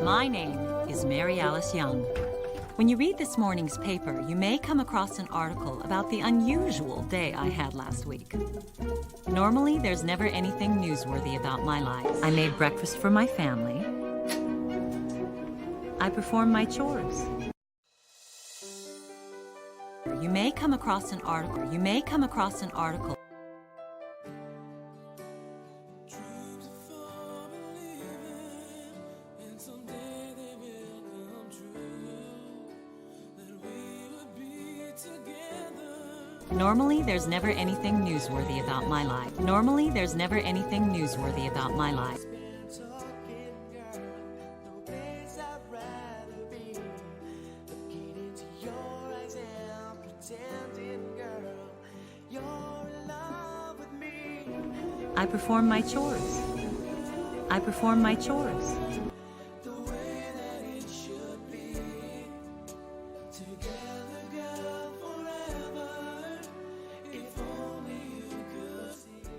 My name is Mary Alice Young. When you read this morning's paper, you may come across an article about the unusual day I had last week. Normally, there's never anything newsworthy about my life. I made breakfast for my family. I performed my chores. You may come across an article. Normally, there's never anything newsworthy about my life. I perform my chores.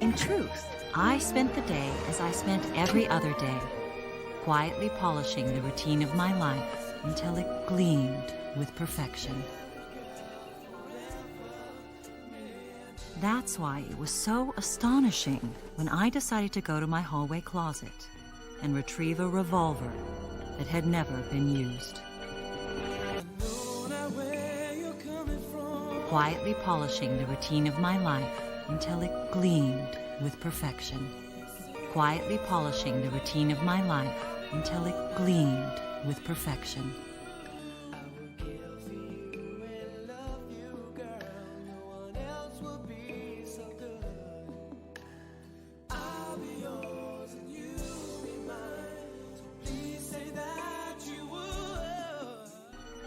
In truth, I spent the day as I spent every other day, quietly polishing the routine of my life until it gleamed with perfection. That's why it was so astonishing when I decided to go to my hallway closet and retrieve a revolver that had never been used. Quietly polishing the routine of my life until it gleamed with perfection. Quietly polishing the routine of my life until it gleamed with perfection.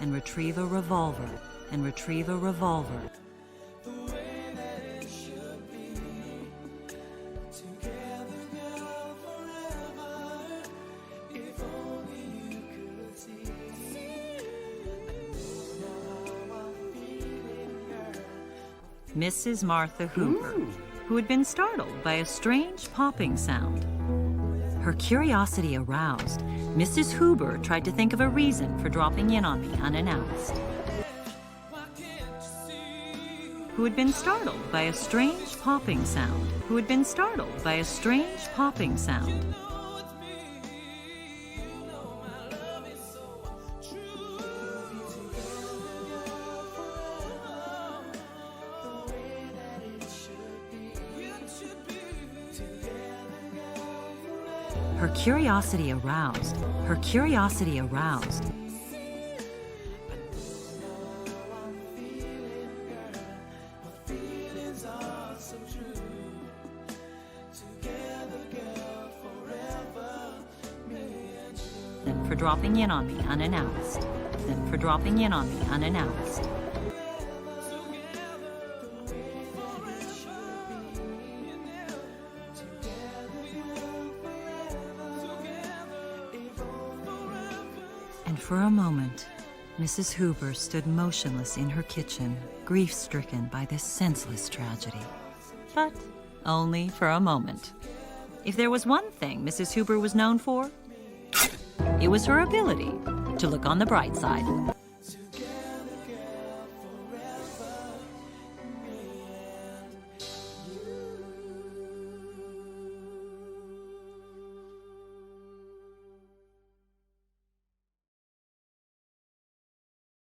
And retrieve a revolver. Mrs. Martha Hooper, who had been startled by a strange popping sound. Her curiosity aroused, Mrs. Hooper tried to think of a reason for dropping in on me unannounced. Who had been startled by a strange popping sound. Her curiosity aroused. Then for dropping in on me unannounced. And for a moment, Mrs. Hooper stood motionless in her kitchen, grief-stricken by this senseless tragedy. But only for a moment. If there was one thing Mrs. Hooper was known for, it was her ability to look on the bright side.